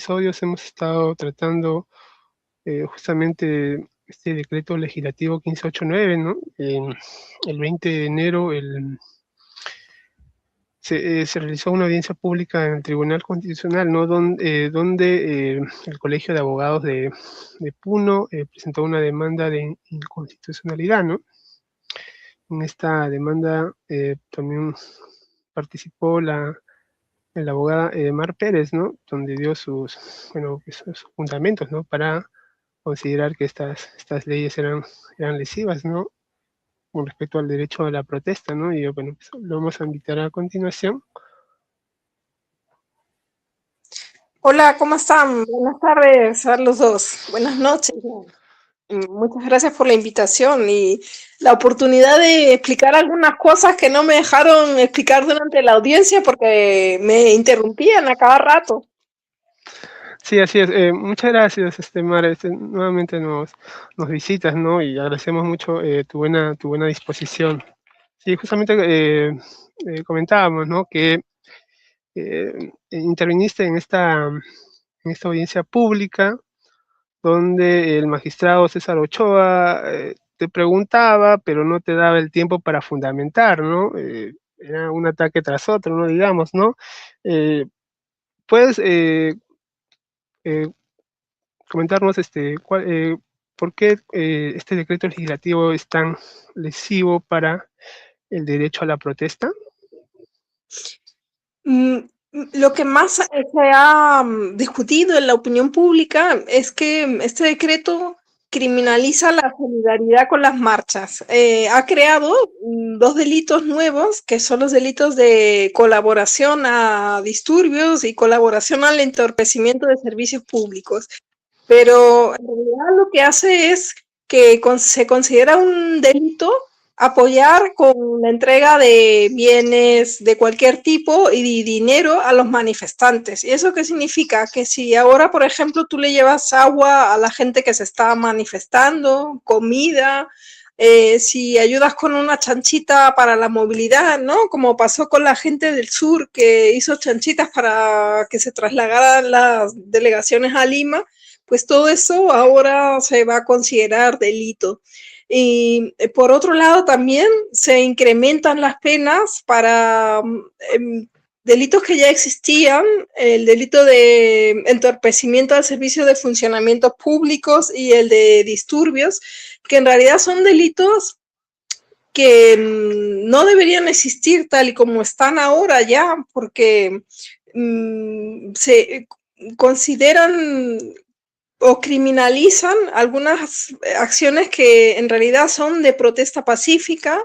episodios hemos estado tratando justamente este decreto legislativo 1589, ¿no? El 20 de enero se realizó una audiencia pública en el Tribunal Constitucional, ¿no? Donde el Colegio de Abogados de Puno presentó una demanda de inconstitucionalidad, ¿no? En esta demanda también participó la abogada Mar Pérez, ¿no? Donde dio sus fundamentos, ¿no? Para considerar que estas leyes eran lesivas, ¿no? Con respecto al derecho a la protesta, ¿no? Y bueno, pues, lo vamos a invitar a continuación. Hola, ¿cómo están? Buenas tardes a los dos. Buenas noches. Muchas gracias por la invitación y la oportunidad de explicar algunas cosas que no me dejaron explicar durante la audiencia porque me interrumpían a cada rato. Sí, así es. Muchas gracias, Mar. Nuevamente nos visitas, ¿no? Y agradecemos mucho tu buena disposición. Sí, justamente comentábamos, ¿no? Que interviniste en esta audiencia pública donde el magistrado César Ochoa te preguntaba, pero no te daba el tiempo para fundamentar, ¿no? Era un ataque tras otro, ¿no? Digamos, ¿no? ¿Puedes comentarnos por qué este decreto legislativo es tan lesivo para el derecho a la protesta? Mm, Lo que más se ha discutido en la opinión pública es que este decreto criminaliza la solidaridad con las marchas. Ha creado dos delitos nuevos, que son los delitos de colaboración a disturbios y colaboración al entorpecimiento de servicios públicos. Pero en realidad lo que hace es que se considera un delito apoyar con la entrega de bienes de cualquier tipo y dinero a los manifestantes. ¿Y eso qué significa? Que si ahora, por ejemplo, tú le llevas agua a la gente que se está manifestando, comida, si ayudas con una chanchita para la movilidad, ¿no? Como pasó con la gente del sur que hizo chanchitas para que se trasladaran las delegaciones a Lima, pues todo eso ahora se va a considerar delito. Y por otro lado también se incrementan las penas para delitos que ya existían, el delito de entorpecimiento al servicio de funcionamientos públicos y el de disturbios, que en realidad son delitos que no deberían existir tal y como están ahora ya, porque se consideran o criminalizan algunas acciones que en realidad son de protesta pacífica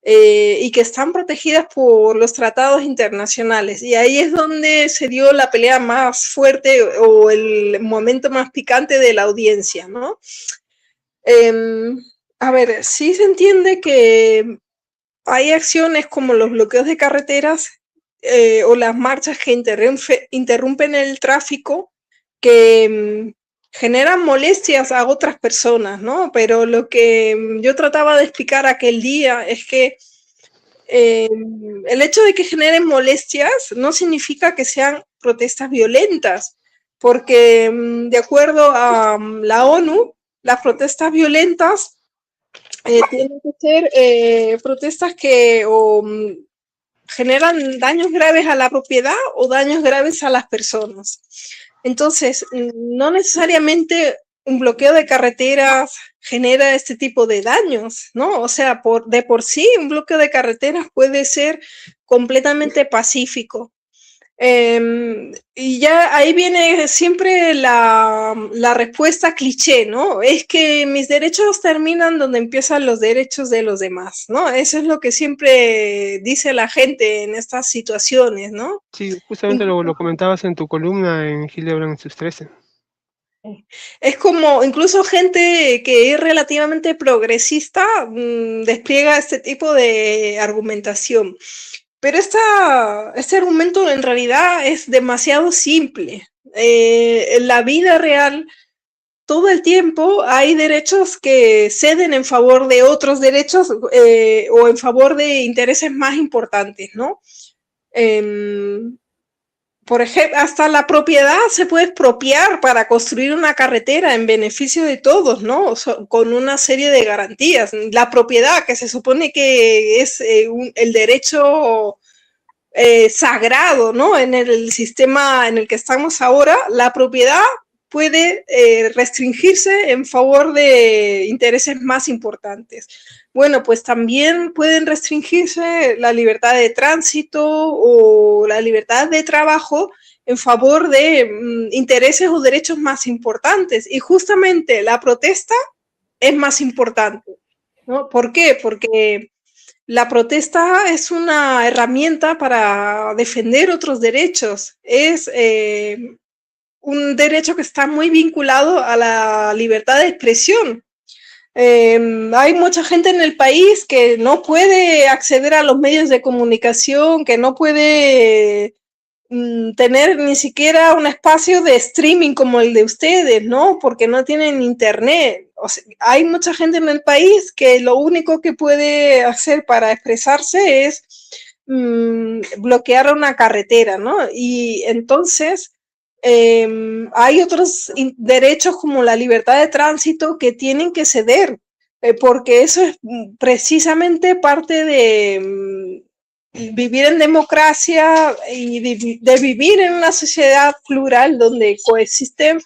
y que están protegidas por los tratados internacionales. Y ahí es donde se dio la pelea más fuerte o el momento más picante de la audiencia, ¿no? A ver, sí se entiende que hay acciones como los bloqueos de carreteras o las marchas que interrumpen el tráfico que generan molestias a otras personas, ¿no? Pero lo que yo trataba de explicar aquel día es que el hecho de que generen molestias no significa que sean protestas violentas, porque de acuerdo a la ONU, las protestas violentas tienen que ser protestas que generan daños graves a la propiedad o daños graves a las personas. Entonces, no necesariamente un bloqueo de carreteras genera este tipo de daños, ¿no? O sea, de por sí, un bloqueo de carreteras puede ser completamente pacífico. Y ya ahí viene siempre la respuesta cliché, ¿no? Es que mis derechos terminan donde empiezan los derechos de los demás, ¿no? Eso es lo que siempre dice la gente en estas situaciones, ¿no? Sí, justamente lo comentabas en tu columna en Hildebrand en sus 13. Es como incluso gente que es relativamente progresista despliega este tipo de argumentación. Pero este argumento en realidad es demasiado simple. En la vida real, todo el tiempo hay derechos que ceden en favor de otros derechos o en favor de intereses más importantes, ¿no? por ejemplo, hasta la propiedad se puede expropiar para construir una carretera en beneficio de todos, ¿no? Con una serie de garantías. La propiedad, que se supone que es el derecho sagrado, ¿no? En el sistema en el que estamos ahora, la propiedad puede restringirse en favor de intereses más importantes. Bueno, pues también pueden restringirse la libertad de tránsito o la libertad de trabajo en favor de intereses o derechos más importantes. Y justamente la protesta es más importante, ¿no? ¿Por qué? Porque la protesta es una herramienta para defender otros derechos. Es un derecho que está muy vinculado a la libertad de expresión. Hay mucha gente en el país que no puede acceder a los medios de comunicación, que no puede tener ni siquiera un espacio de streaming como el de ustedes, ¿no? Porque no tienen internet. O sea, hay mucha gente en el país que lo único que puede hacer para expresarse es bloquear una carretera, ¿no? Y entonces hay otros derechos como la libertad de tránsito que tienen que ceder, porque eso es precisamente parte de vivir en democracia y de vivir en una sociedad plural donde coexisten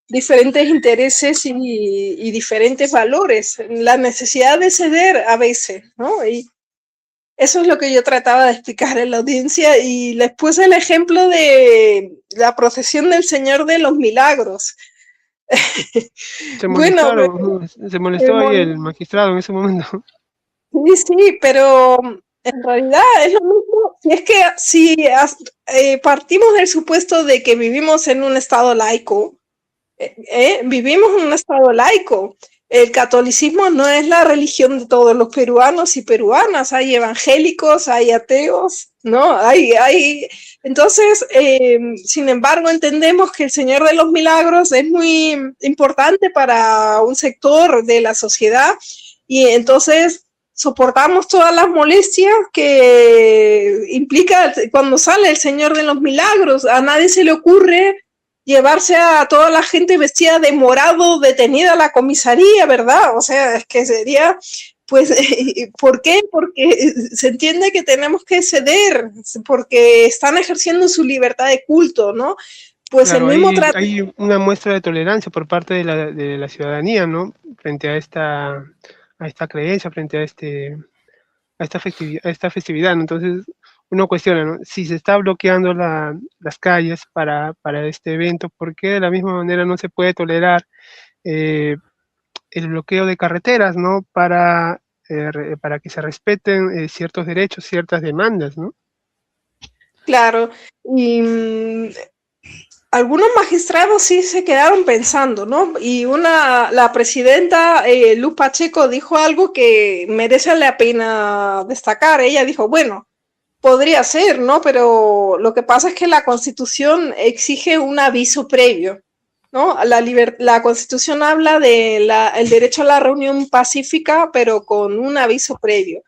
diferentes intereses y diferentes valores. La necesidad de ceder a veces, ¿no? Y eso es lo que yo trataba de explicar en la audiencia y les puse el ejemplo de la procesión del Señor de los Milagros. Se molestó ahí el magistrado en ese momento. Sí, pero en realidad es lo mismo. Si es que si partimos del supuesto de que vivimos en un estado laico, vivimos en un estado laico. El catolicismo no es la religión de todos los peruanos y peruanas. Hay evangélicos, hay ateos, ¿no? Entonces, sin embargo, entendemos que el Señor de los Milagros es muy importante para un sector de la sociedad y entonces soportamos todas las molestias que implica cuando sale el Señor de los Milagros. A nadie se le ocurre llevarse a toda la gente vestida de morado detenida a la comisaría, ¿verdad? O sea, es que sería, pues, ¿por qué? Porque se entiende que tenemos que ceder, porque están ejerciendo su libertad de culto, ¿no? Pues claro, el mismo hay una muestra de tolerancia por parte de la ciudadanía, ¿no? Frente a esta creencia, frente a esta festividad, ¿no? Entonces, uno cuestiona, ¿no? Si se está bloqueando las calles para este evento, ¿por qué de la misma manera no se puede tolerar el bloqueo de carreteras, ¿no? Para que se respeten ciertos derechos, ciertas demandas, ¿no? Claro, y algunos magistrados sí se quedaron pensando, ¿no? Y la presidenta Luz Pacheco dijo algo que merece la pena destacar. Ella dijo, bueno, podría ser, ¿no? Pero lo que pasa es que la Constitución exige un aviso previo, ¿no? La Constitución habla de el derecho a la reunión pacífica, pero con un aviso previo.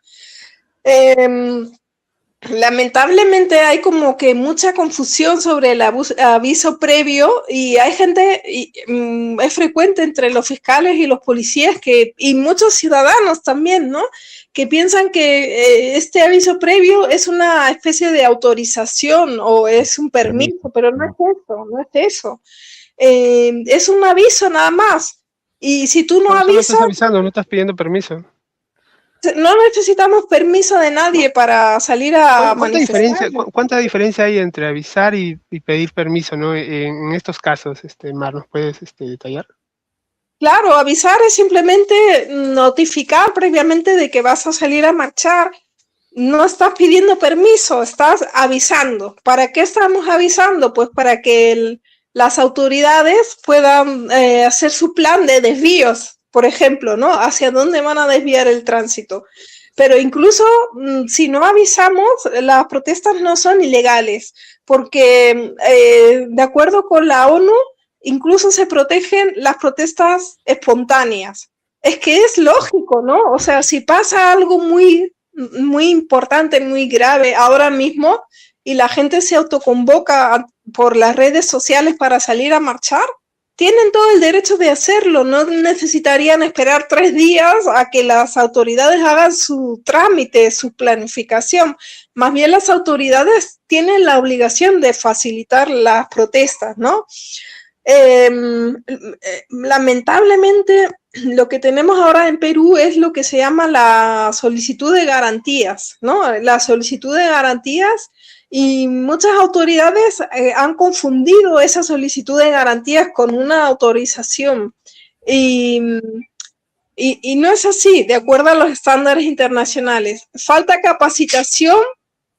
Lamentablemente hay como que mucha confusión sobre el aviso previo y hay gente, es frecuente entre los fiscales y los policías y muchos ciudadanos también, ¿no? Que piensan que este aviso previo es una especie de autorización o es un permiso, pero no es eso, no es eso. Es un aviso nada más. Y si tú no avisas... No estás avisando, no estás pidiendo permiso. No necesitamos permiso de nadie para salir a manifestar. ¿Cuánta diferencia hay entre avisar y pedir permiso, ¿no? En estos casos, Mar, ¿nos puedes detallar? Claro, avisar es simplemente notificar previamente de que vas a salir a marchar. No estás pidiendo permiso, estás avisando. ¿Para qué estamos avisando? Pues para que las autoridades puedan hacer su plan de desvíos, por ejemplo, ¿no? Hacia dónde van a desviar el tránsito. Pero incluso si no avisamos, las protestas no son ilegales, porque de acuerdo con la ONU, incluso se protegen las protestas espontáneas. Es que es lógico, ¿no? O sea, si pasa algo muy, muy importante, muy grave ahora mismo, y la gente se autoconvoca por las redes sociales para salir a marchar, tienen todo el derecho de hacerlo, no necesitarían esperar 3 días a que las autoridades hagan su trámite, su planificación. Más bien las autoridades tienen la obligación de facilitar las protestas, ¿no? Lamentablemente, lo que tenemos ahora en Perú es lo que se llama la solicitud de garantías, ¿no? La solicitud de garantías, y muchas autoridades han confundido esa solicitud de garantías con una autorización. Y no es así, de acuerdo a los estándares internacionales. Falta capacitación,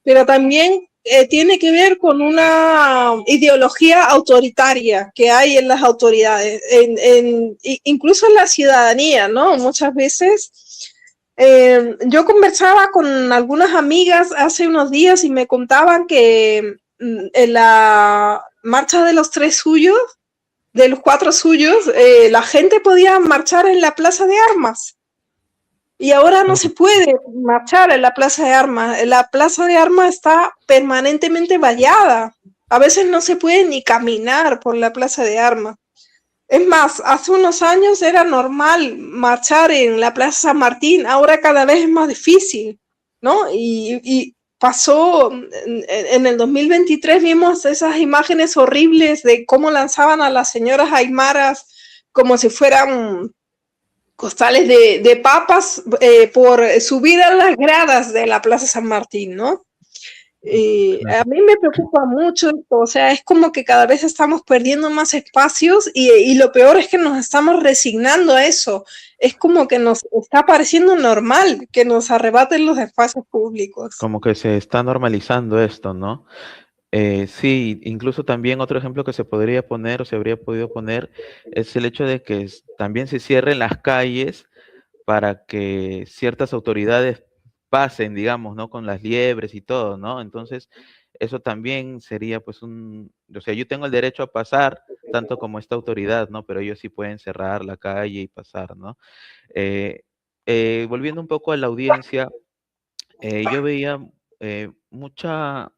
pero también tiene que ver con una ideología autoritaria que hay en las autoridades, incluso en la ciudadanía, ¿no? Muchas veces yo conversaba con algunas amigas hace unos días y me contaban que en la marcha de los 3 suyos, de los 4 suyos, la gente podía marchar en la Plaza de Armas. Y ahora no se puede marchar en la Plaza de Armas. La Plaza de Armas está permanentemente vallada. A veces no se puede ni caminar por la Plaza de Armas. Es más, hace unos años era normal marchar en la Plaza San Martín, ahora cada vez es más difícil, ¿no? Y pasó, en el 2023 vimos esas imágenes horribles de cómo lanzaban a las señoras aymaras como si fueran costales de papas por subir a las gradas de la Plaza San Martín, ¿no? A mí me preocupa mucho esto, o sea, es como que cada vez estamos perdiendo más espacios y lo peor es que nos estamos resignando a eso. Es como que nos está pareciendo normal que nos arrebaten los espacios públicos. Como que se está normalizando esto, ¿no? Sí, incluso también otro ejemplo que se podría poner o se habría podido poner es el hecho de que también se cierren las calles para que ciertas autoridades pasen, digamos, ¿no? Con las liebres y todo, ¿no? Entonces, eso también sería, pues, o sea, yo tengo el derecho a pasar, tanto como esta autoridad, ¿no? Pero ellos sí pueden cerrar la calle y pasar, ¿no? Volviendo un poco a la audiencia, yo veía mucha,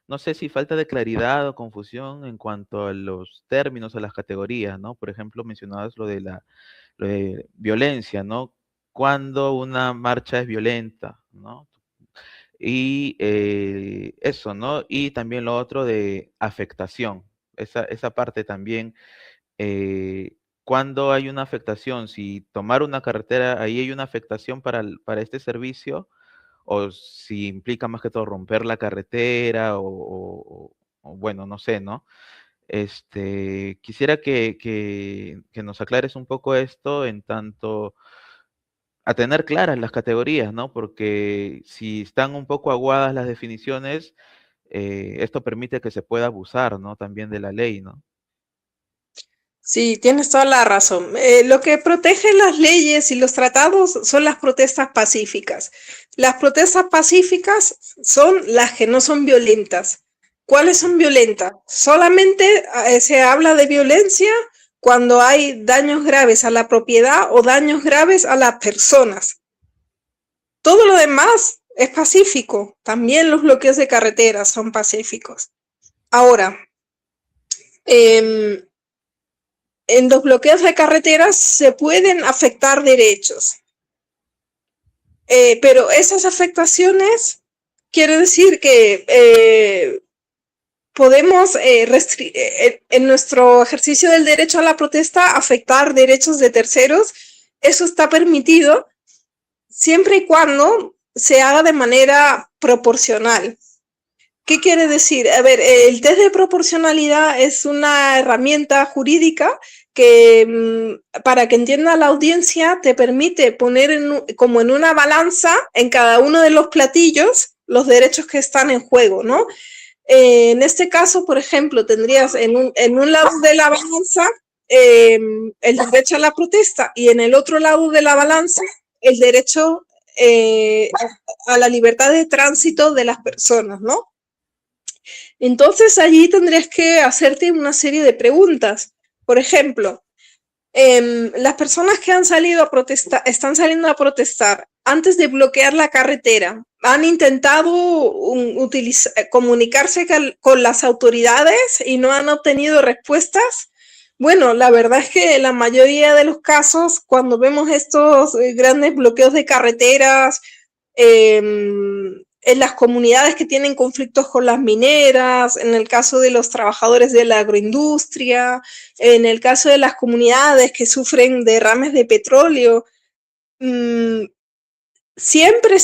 no sé si falta de claridad o confusión en cuanto a los términos, a las categorías, ¿no? Por ejemplo, mencionabas lo de violencia, ¿no? Cuando una marcha es violenta, ¿no? Y eso, ¿no? Y también lo otro de afectación, esa parte también, cuando hay una afectación, si tomar una carretera, ahí hay una afectación para este servicio, o si implica más que todo romper la carretera, o bueno, no sé, ¿no? Quisiera que nos aclares un poco esto en tanto a tener claras las categorías, ¿no? Porque si están un poco aguadas las definiciones, esto permite que se pueda abusar, ¿no? También de la ley, ¿no? Sí, tienes toda la razón. Lo que protege las leyes y los tratados son las protestas pacíficas. Las protestas pacíficas son las que no son violentas. ¿Cuáles son violentas? Solamente se habla de violencia cuando hay daños graves a la propiedad o daños graves a las personas. Todo lo demás es pacífico. También los bloqueos de carreteras son pacíficos. Ahora, en los bloqueos de carreteras se pueden afectar derechos. Pero esas afectaciones quiere decir que podemos en nuestro ejercicio del derecho a la protesta afectar derechos de terceros. Eso está permitido siempre y cuando se haga de manera proporcional. ¿Qué quiere decir? A ver, el test de proporcionalidad es una herramienta jurídica que, para que entienda la audiencia, te permite poner como en una balanza en cada uno de los platillos los derechos que están en juego, ¿no? En este caso, por ejemplo, tendrías en un lado de la balanza el derecho a la protesta y en el otro lado de la balanza el derecho a la libertad de tránsito de las personas, ¿no? Entonces allí tendrías que hacerte una serie de preguntas. Por ejemplo, las personas que han salido a protestar, están saliendo a protestar, antes de bloquear la carretera, han intentado comunicarse con las autoridades y no han obtenido respuestas. Bueno, la verdad es que la mayoría de los casos, cuando vemos estos grandes bloqueos de carreteras, en las comunidades que tienen conflictos con las mineras, en el caso de los trabajadores de la agroindustria, en el caso de las comunidades que sufren derrames de petróleo, siempre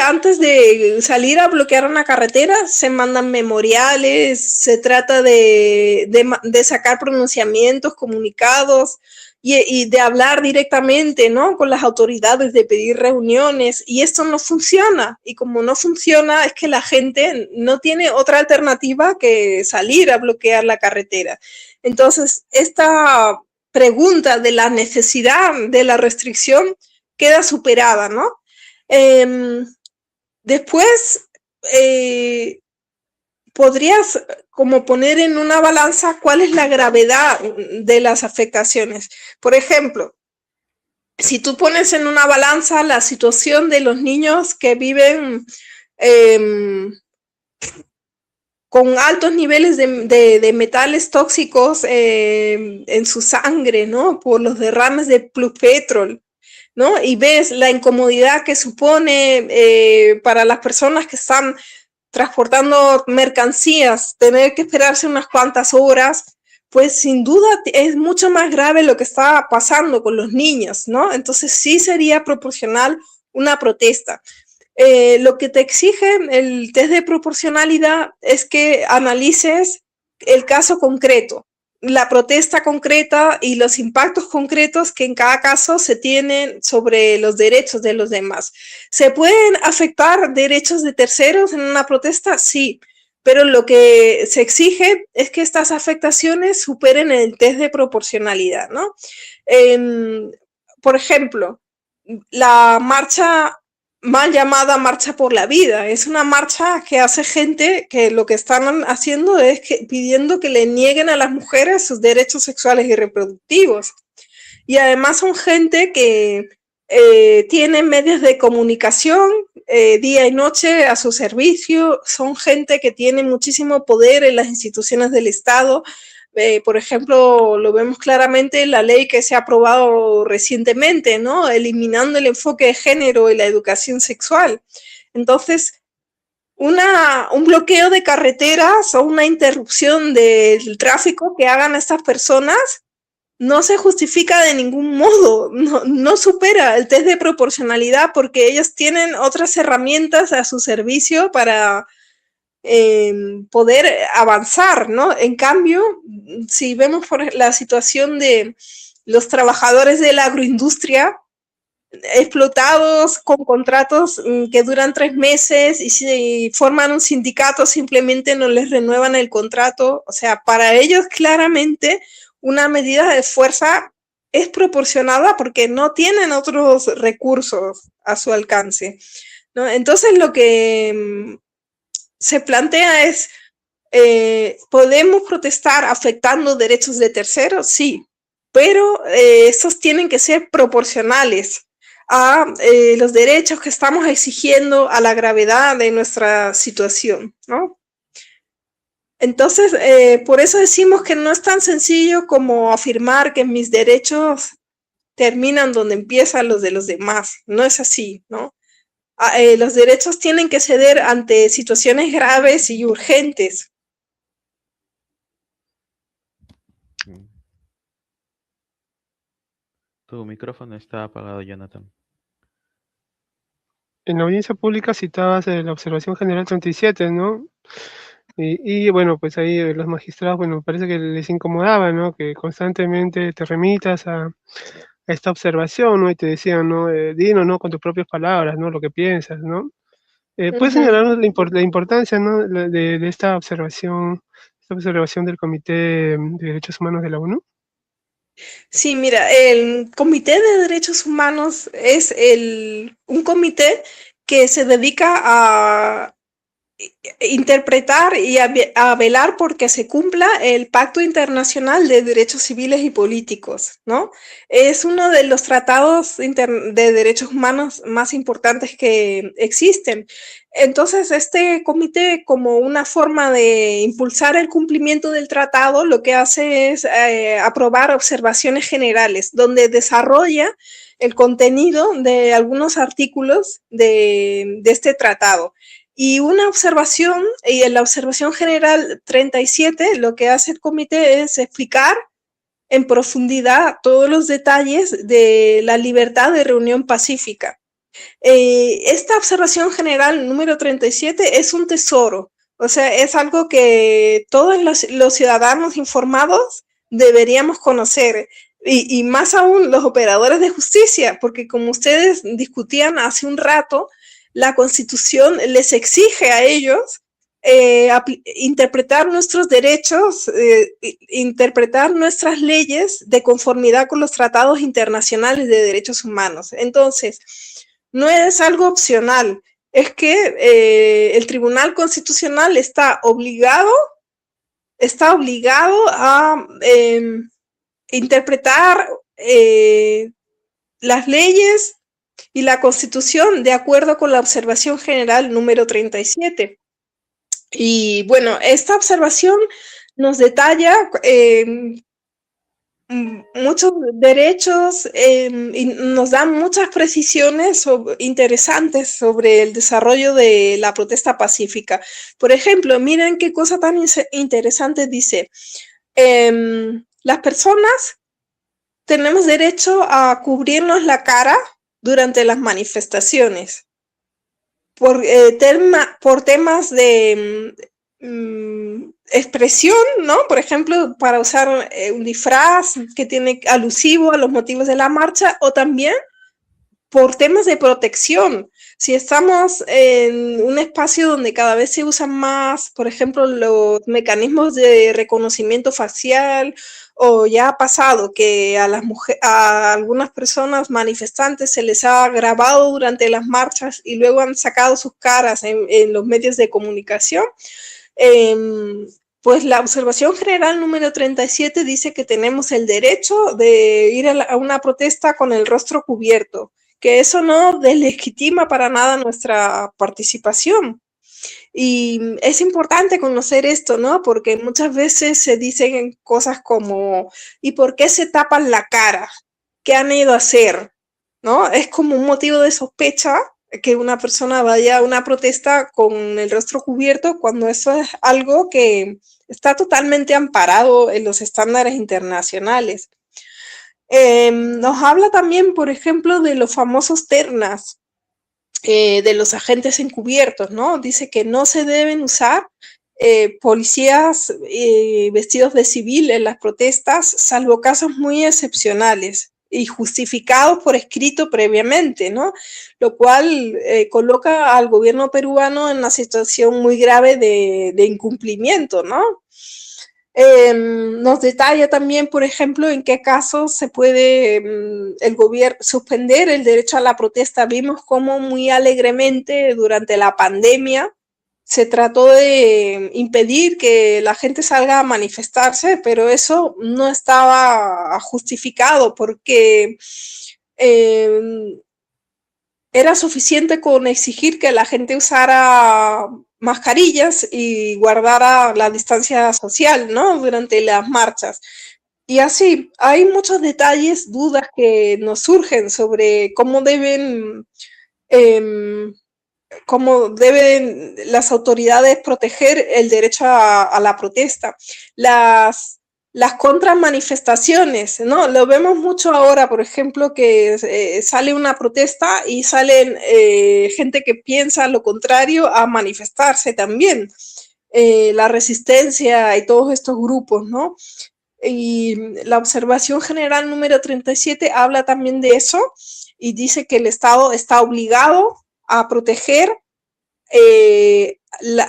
antes de salir a bloquear una carretera se mandan memoriales, se trata de sacar pronunciamientos, comunicados y de hablar directamente, ¿no?, con las autoridades, de pedir reuniones, y esto no funciona. Y como no funciona, es que la gente no tiene otra alternativa que salir a bloquear la carretera. Entonces, esta pregunta de la necesidad de la restricción queda superada, ¿no? Después, podrías como poner en una balanza cuál es la gravedad de las afectaciones. Por ejemplo, si tú pones en una balanza la situación de los niños que viven con altos niveles de metales tóxicos en su sangre, ¿no?, por los derrames de Pluspetrol, ¿no?, y ves la incomodidad que supone para las personas que están transportando mercancías, tener que esperarse unas cuantas horas, pues sin duda es mucho más grave lo que está pasando con los niños, ¿no? Entonces sí sería proporcional una protesta. Lo que te exige el test de proporcionalidad es que analices el caso concreto, la protesta concreta y los impactos concretos que en cada caso se tienen sobre los derechos de los demás. ¿Se pueden afectar derechos de terceros en una protesta? Sí, pero lo que se exige es que estas afectaciones superen el test de proporcionalidad, ¿no? Por ejemplo, la marcha mal llamada Marcha por la Vida. Es una marcha que hace gente que lo que están haciendo es pidiendo que le nieguen a las mujeres sus derechos sexuales y reproductivos. Y además son gente que tiene medios de comunicación día y noche a su servicio, son gente que tiene muchísimo poder en las instituciones del Estado. Por ejemplo, lo vemos claramente en la ley que se ha aprobado recientemente, ¿no?, eliminando el enfoque de género en la educación sexual. Entonces, un bloqueo de carreteras o una interrupción del tráfico que hagan estas personas no se justifica de ningún modo, no supera el test de proporcionalidad, porque ellos tienen otras herramientas a su servicio para poder avanzar, ¿no? En cambio, si vemos por la situación de los trabajadores de la agroindustria explotados con contratos que duran 3 meses, y si forman un sindicato simplemente no les renuevan el contrato, o sea, para ellos claramente una medida de fuerza es proporcionada porque no tienen otros recursos a su alcance, ¿no? Entonces lo que se plantea es, ¿podemos protestar afectando derechos de terceros? Sí, pero estos tienen que ser proporcionales a los derechos que estamos exigiendo, a la gravedad de nuestra situación, ¿no? Entonces, por eso decimos que no es tan sencillo como afirmar que mis derechos terminan donde empiezan los de los demás. No es así, ¿no? Los derechos tienen que ceder ante situaciones graves y urgentes. Tu micrófono está apagado, Jonathan. En la audiencia pública citabas la observación general 37, ¿no? Y bueno, pues ahí los magistrados, bueno, parece que les incomodaba, ¿no?, que constantemente te remitas a esta observación, ¿no?, y te decían, ¿no?, dinos, ¿no?, con tus propias palabras, ¿no?, lo que piensas, ¿no? ¿Puedes señalarnos la importancia, ¿no?, de esta observación del Comité de Derechos Humanos de la ONU? Sí, mira, el Comité de Derechos Humanos es un comité que se dedica a interpretar y a velar porque se cumpla el Pacto Internacional de Derechos Civiles y Políticos, ¿no? Es uno de los tratados de derechos humanos más importantes que existen. Entonces, este comité, como una forma de impulsar el cumplimiento del tratado, lo que hace es aprobar observaciones generales, donde desarrolla el contenido de algunos artículos de este tratado. Y una observación, y en la observación general 37, lo que hace el comité es explicar en profundidad todos los detalles de la libertad de reunión pacífica. Esta observación general número 37 es un tesoro, o sea, es algo que todos los ciudadanos informados deberíamos conocer. Y más aún los operadores de justicia, porque como ustedes discutían hace un rato, la Constitución les exige a ellos interpretar nuestros derechos, interpretar nuestras leyes de conformidad con los tratados internacionales de derechos humanos. Entonces, no es algo opcional, es que el Tribunal Constitucional está obligado a interpretar las leyes y la Constitución de acuerdo con la observación general número 37. Y bueno, esta observación nos detalla muchos derechos y nos da muchas precisiones interesantes sobre el desarrollo de la protesta pacífica. Por ejemplo, miren qué cosa tan interesante dice. Las personas tenemos derecho a cubrirnos la cara durante las manifestaciones por temas de expresión, ¿no? Por ejemplo, para usar un disfraz que tiene alusivo a los motivos de la marcha, o también por temas de protección. Si estamos en un espacio donde cada vez se usan más, por ejemplo, los mecanismos de reconocimiento facial, o ya ha pasado que a algunas personas manifestantes se les ha grabado durante las marchas y luego han sacado sus caras en los medios de comunicación, pues la observación general número 37 dice que tenemos el derecho de ir a una protesta con el rostro cubierto, que eso no deslegitima para nada nuestra participación. Y es importante conocer esto, ¿no? Porque muchas veces se dicen cosas como, ¿y por qué se tapan la cara? ¿Qué han ido a hacer? ¿No? Es como un motivo de sospecha que una persona vaya a una protesta con el rostro cubierto cuando eso es algo que está totalmente amparado en los estándares internacionales. Nos habla también, por ejemplo, de los famosos ternas, de los agentes encubiertos, ¿no? Dice que no se deben usar policías vestidos de civil en las protestas, salvo casos muy excepcionales y justificados por escrito previamente, ¿no? Lo cual coloca al gobierno peruano en una situación muy grave de incumplimiento, ¿no? Nos detalla también, por ejemplo, en qué casos se puede el gobierno suspender el derecho a la protesta. Vimos cómo muy alegremente durante la pandemia se trató de impedir que la gente salga a manifestarse, pero eso no estaba justificado porque era suficiente con exigir que la gente usara mascarillas y guardara la distancia social, ¿no? Durante las marchas. Y así, hay muchos detalles, dudas que nos surgen sobre cómo deben las autoridades proteger el derecho a la protesta. Las contramanifestaciones, ¿no? Lo vemos mucho ahora, por ejemplo, que sale una protesta y salen gente que piensa lo contrario a manifestarse también. La resistencia y todos estos grupos, ¿no? Y la observación general número 37 habla también de eso y dice que el Estado está obligado a proteger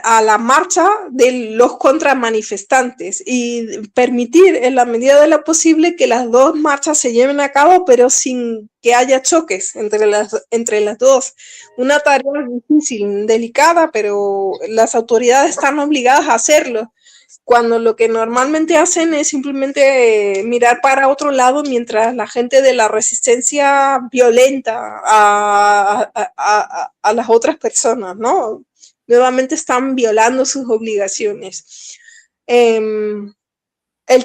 a la marcha de los contramanifestantes y permitir en la medida de lo posible que las dos marchas se lleven a cabo, pero sin que haya choques entre las dos. Una tarea difícil, delicada, pero las autoridades están obligadas a hacerlo, cuando lo que normalmente hacen es simplemente mirar para otro lado mientras la gente de la resistencia violenta a las otras personas, ¿no? Nuevamente están violando sus obligaciones. El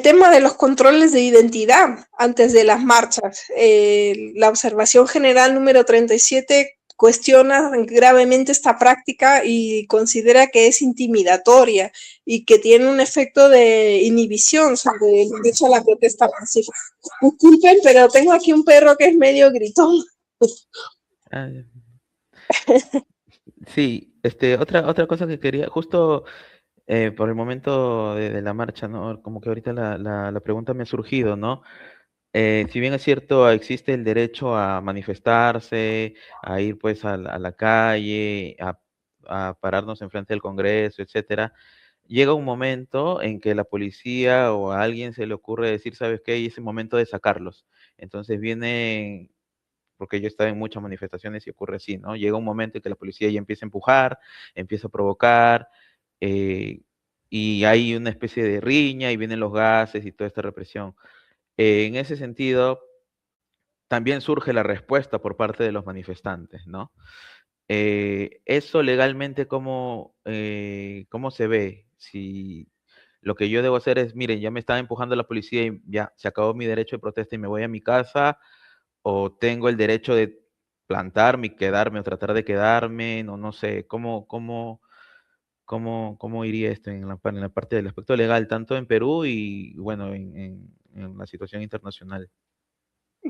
tema de los controles de identidad antes de las marchas. La observación general número 37 cuestiona gravemente esta práctica y considera que es intimidatoria y que tiene un efecto de inhibición sobre el derecho a la protesta pacífica. Disculpen, pero tengo aquí un perro que es medio gritón. Sí, otra cosa que quería, justo por el momento de la marcha, ¿no? Como que ahorita la pregunta me ha surgido, ¿no? Si bien es cierto, existe el derecho a manifestarse, a ir pues a la calle, a pararnos enfrente del Congreso, etcétera, llega un momento en que la policía o a alguien se le ocurre decir, ¿sabes qué? Y es el momento de sacarlos. Entonces viene, porque yo he estado en muchas manifestaciones y ocurre así, ¿no? Llega un momento en que la policía ya empieza a empujar, empieza a provocar, eh, y hay una especie de riña y vienen los gases y toda esta represión. En ese sentido, también surge la respuesta por parte de los manifestantes, ¿no? Eso legalmente, ¿cómo se ve? Si lo que yo debo hacer es, miren, ya me está empujando la policía y ya se acabó mi derecho de protesta y me voy a mi casa, o tengo el derecho de plantarme y quedarme o tratar de quedarme, no sé, ¿cómo iría esto en la parte del aspecto legal, tanto en Perú y, bueno, en la situación internacional?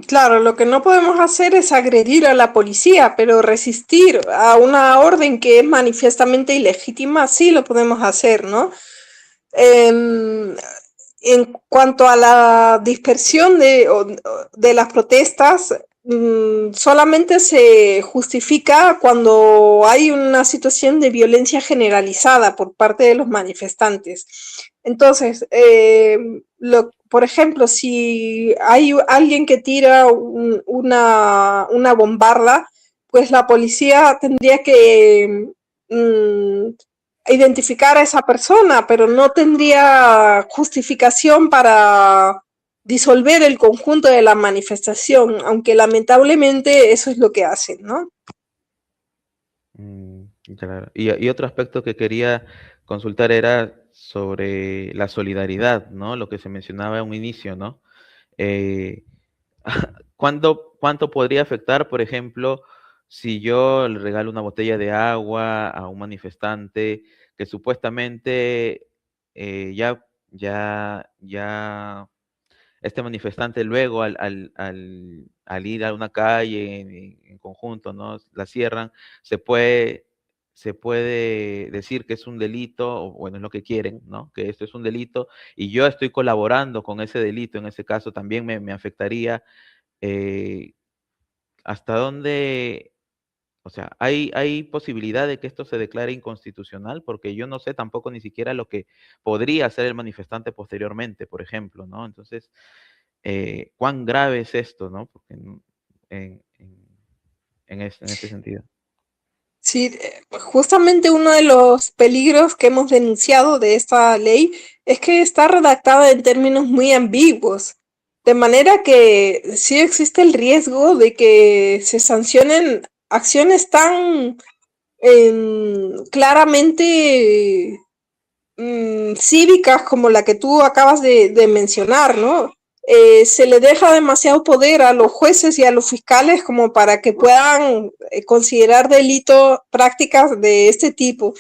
Claro, lo que no podemos hacer es agredir a la policía, pero resistir a una orden que es manifiestamente ilegítima, sí lo podemos hacer, ¿no? En cuanto a la dispersión de las protestas, solamente se justifica cuando hay una situación de violencia generalizada por parte de los manifestantes. Entonces, por ejemplo, si hay alguien que tira una bombarda, pues la policía tendría que identificar a esa persona, pero no tendría justificación para disolver el conjunto de la manifestación, aunque lamentablemente eso es lo que hacen, ¿no? Claro. Y otro aspecto que quería consultar era sobre la solidaridad, ¿no? Lo que se mencionaba en un inicio, ¿no? Eh, ¿Cuánto podría afectar, por ejemplo, si yo le regalo una botella de agua a un manifestante que supuestamente ya este manifestante luego al ir a una calle en conjunto, ¿no? La cierran, se puede decir que es un delito, o bueno, es lo que quieren, ¿no? Que esto es un delito, y yo estoy colaborando con ese delito, en ese caso también me afectaría. eh, ¿Hasta dónde? O sea, ¿hay posibilidad de que esto se declare inconstitucional? Porque yo no sé tampoco ni siquiera lo que podría hacer el manifestante posteriormente, por ejemplo, ¿no? Entonces, ¿cuán grave es esto, no? Porque en ese sentido. Sí, justamente uno de los peligros que hemos denunciado de esta ley es que está redactada en términos muy ambiguos, de manera que sí existe el riesgo de que se sancionen acciones tan claramente cívicas como la que tú acabas de mencionar, ¿no? Se le deja demasiado poder a los jueces y a los fiscales como para que puedan considerar delito prácticas de este tipo.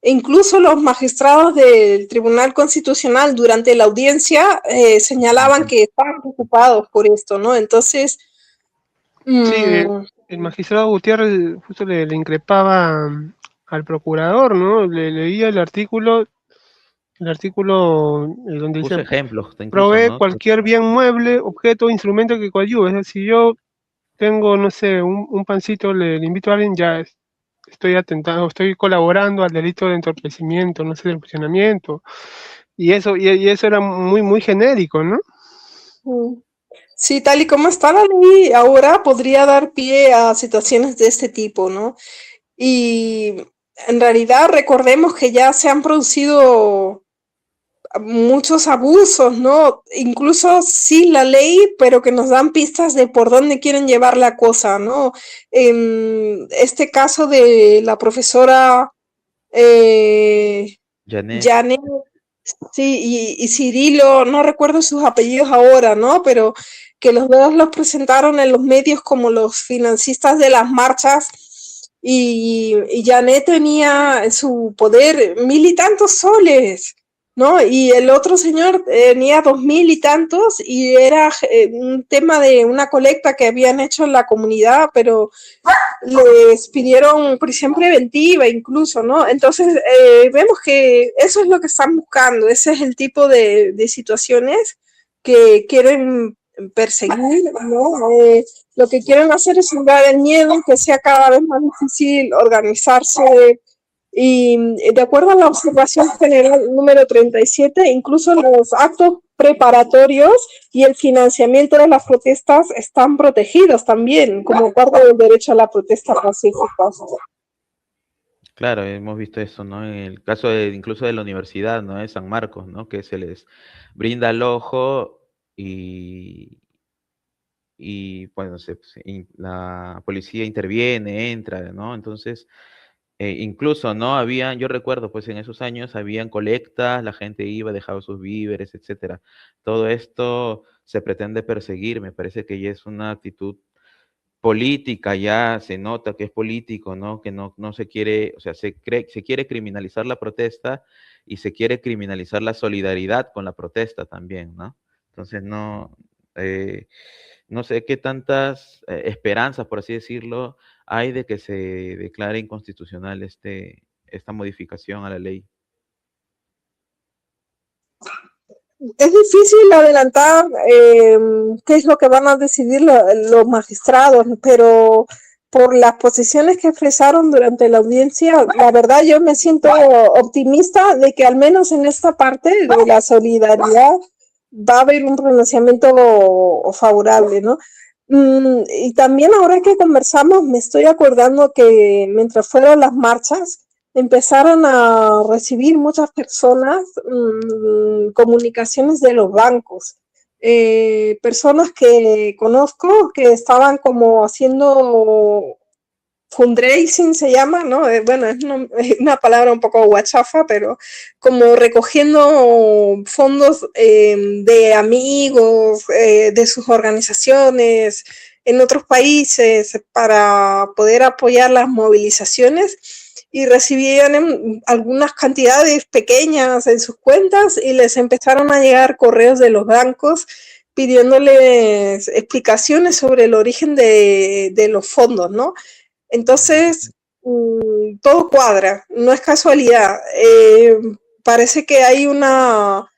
E incluso los magistrados del Tribunal Constitucional durante la audiencia señalaban que estaban preocupados por esto, ¿no? Entonces... Sí, el magistrado Gutiérrez justo le increpaba al procurador, ¿no? Le leía el artículo donde Puso dice, ejemplos, incluso, provee ¿no? cualquier bien mueble, objeto o instrumento que coadyuve. Es decir, si yo tengo, no sé, un pancito, le invito a alguien, ya estoy atentando, estoy colaborando al delito de entorpecimiento, no sé, del funcionamiento, y eso era muy, muy genérico, ¿no? Mm. Sí, tal y como está la ley ahora, podría dar pie a situaciones de este tipo, ¿no? Y en realidad recordemos que ya se han producido muchos abusos, ¿no? Incluso sin la ley, pero que nos dan pistas de por dónde quieren llevar la cosa, ¿no? En este caso de la profesora eh, Janet, Janet, sí, y Cirilo, no recuerdo sus apellidos ahora, ¿no? Pero que los dos los presentaron en los medios como los financistas de las marchas y Janet tenía en su poder 1.000 y tantos soles, ¿no? Y el otro señor tenía 2.000 y tantos y era un tema de una colecta que habían hecho en la comunidad, pero les pidieron prisión preventiva incluso, ¿no? Entonces vemos que eso es lo que están buscando, ese es el tipo de situaciones que quieren perseguir, ¿no? Lo que quieren hacer es sembrar el miedo, que sea cada vez más difícil organizarse, y de acuerdo a la observación general número 37, incluso los actos preparatorios y el financiamiento de las protestas están protegidos también, como parte del derecho a la protesta pacífica. claro, hemos visto eso, ¿no? En el caso incluso de la universidad, ¿no? De San Marcos, ¿no? Que se les brinda el ojo y, bueno, la policía interviene, entra, ¿no? Entonces, incluso, ¿no? Yo recuerdo, pues en esos años habían colectas, la gente iba, dejaba sus víveres, etcétera. Todo esto se pretende perseguir, me parece que ya es una actitud política, ya se nota que es político, ¿no? Que no se quiere, o sea, se quiere criminalizar la protesta y se quiere criminalizar la solidaridad con la protesta también, ¿no? Entonces, eh, no sé qué tantas esperanzas, por así decirlo, hay de que se declare inconstitucional esta modificación a la ley. Es difícil adelantar qué es lo que van a decidir los magistrados, pero por las posiciones que expresaron durante la audiencia, la verdad yo me siento optimista de que al menos en esta parte de la solidaridad va a haber un pronunciamiento favorable, ¿no? Y también ahora que conversamos me estoy acordando que mientras fueron las marchas, empezaron a recibir muchas personas comunicaciones de los bancos. Personas que conozco que estaban como haciendo fundraising, se llama, ¿no? Bueno, es una palabra un poco guachafa, pero como recogiendo fondos de amigos, de sus organizaciones en otros países para poder apoyar las movilizaciones, y recibían algunas cantidades pequeñas en sus cuentas y les empezaron a llegar correos de los bancos pidiéndoles explicaciones sobre el origen de los fondos, ¿no? Entonces, todo cuadra, no es casualidad. Parece que hay una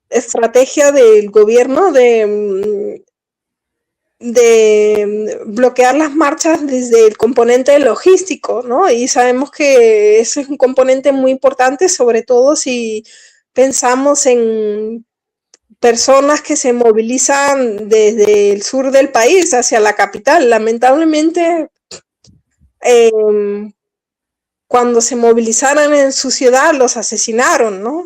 estrategia del gobierno de bloquear las marchas desde el componente logístico, ¿no? Y sabemos que ese es un componente muy importante, sobre todo si pensamos en personas que se movilizan desde el sur del país hacia la capital. Lamentablemente, eh, cuando se movilizaron en su ciudad, los asesinaron, ¿no?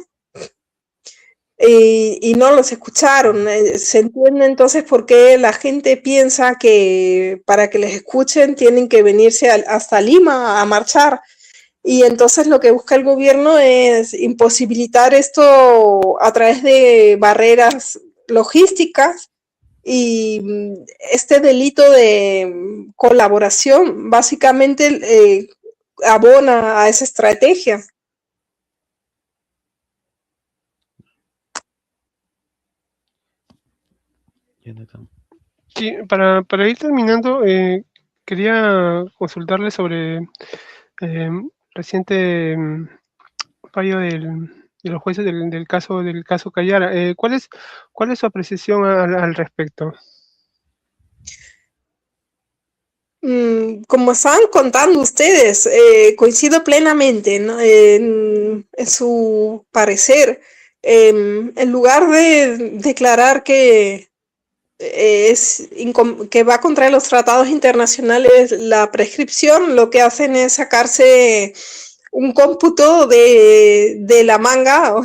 Y no los escucharon. Se entiende entonces por qué la gente piensa que para que les escuchen tienen que venirse hasta Lima a marchar. Y entonces lo que busca el gobierno es imposibilitar esto a través de barreras logísticas, y este delito de colaboración básicamente abona a esa estrategia. Sí, para ir terminando, quería consultarle sobre reciente fallo de los jueces del caso Callara. ¿Cuál es su apreciación al respecto? Como estaban contando ustedes, coincido plenamente, ¿no? En su parecer. En lugar de declarar que que va contra los tratados internacionales la prescripción, lo que hacen es sacarse un cómputo de la manga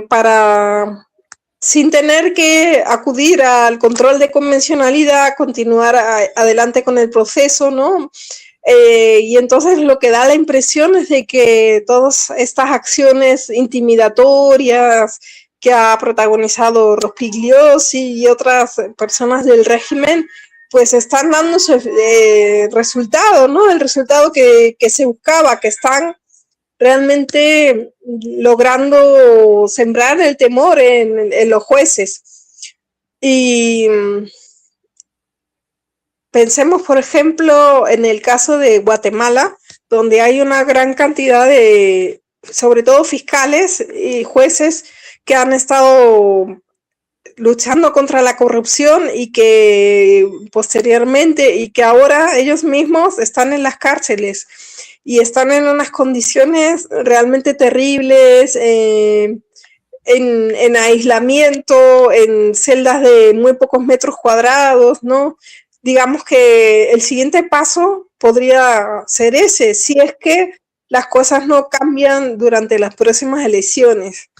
para, sin tener que acudir al control de convencionalidad, continuar adelante con el proceso, ¿no? Y entonces lo que da la impresión es de que todas estas acciones intimidatorias que ha protagonizado Rospigliosi y otras personas del régimen, pues están dando su resultado, ¿no? El resultado que se buscaba, que están realmente logrando sembrar el temor en los jueces. Y pensemos, por ejemplo, en el caso de Guatemala, donde hay una gran cantidad de, sobre todo fiscales y jueces, que han estado luchando contra la corrupción y que posteriormente y que ahora ellos mismos están en las cárceles y están en unas condiciones realmente terribles, en aislamiento, en celdas de muy pocos metros cuadrados, ¿no? Digamos que el siguiente paso podría ser ese, si es que las cosas no cambian durante las próximas elecciones.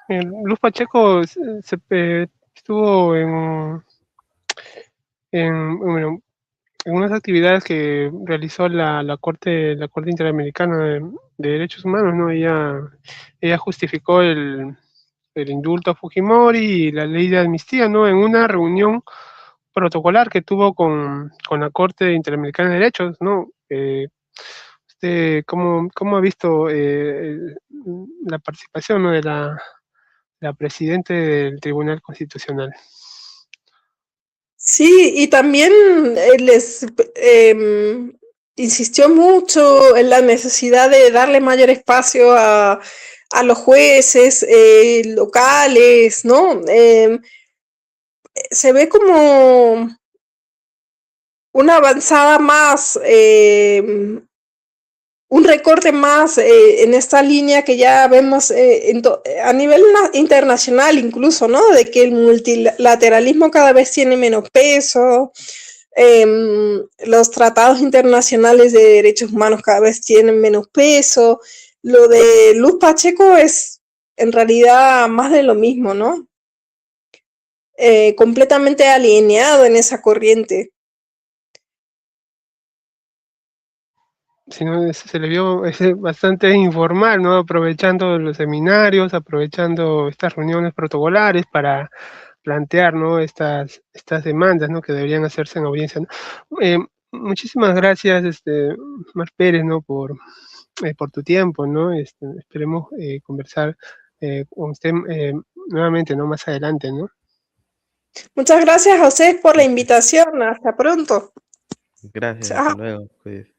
Luz Pacheco estuvo bueno, en unas actividades que realizó la Corte Interamericana de Derechos Humanos, ¿no? Ella justificó el indulto a Fujimori y la ley de amnistía, ¿no? En una reunión protocolar que tuvo con la Corte Interamericana de Derechos, ¿no? ¿Usted cómo ha visto la participación, ¿no? de la presidenta del Tribunal Constitucional? Sí, y también les insistió mucho en la necesidad de darle mayor espacio a los jueces locales, ¿no? Se ve como una avanzada más, un recorte más en esta línea que ya vemos a nivel internacional incluso, ¿no? De que el multilateralismo cada vez tiene menos peso, los tratados internacionales de derechos humanos cada vez tienen menos peso. Lo de Luz Pacheco es en realidad más de lo mismo, ¿no? Completamente alineado en esa corriente. Si no, se le vio bastante informal, ¿no? Aprovechando los seminarios, aprovechando estas reuniones protocolares para plantear, ¿no? Estas demandas, ¿no? Que deberían hacerse en audiencia, ¿no? Muchísimas gracias, Mar Pérez, ¿no? Por tu tiempo, ¿no? Esperemos conversar con usted nuevamente, ¿no? Más adelante, ¿no? Muchas gracias a ustedes por la invitación. Hasta pronto. Gracias, Chao. hasta luego. Pues.